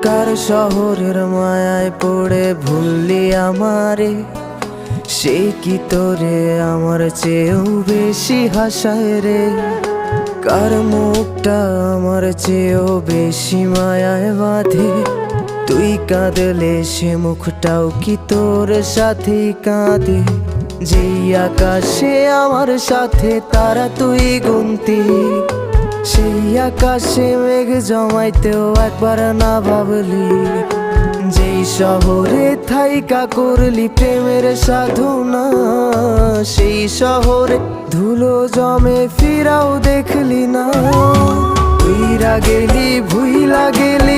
কার শহরের মায়ায় পড়ে ভুললি আমারে, সে কি তোরে আমার চেয়েও বেশি হাসায় রে। কার মুখটা আমার চেয়েও বেশি মায়ায় বাঁধে, তুই কাঁদলে সে মুখটাও কি তোর সাথেই কাঁদে। যেই আকাশে আমার সাথে তারা তুই গুনতি, সেই আকাশে মেঘ জমাইতেও একবার না ভাবলি। যেই শহরে থাইকা করলি প্রেমের সাধনা, সেই শহরে ধুলো জমে ফিরাও দেখলি না। ভুইলা গেলি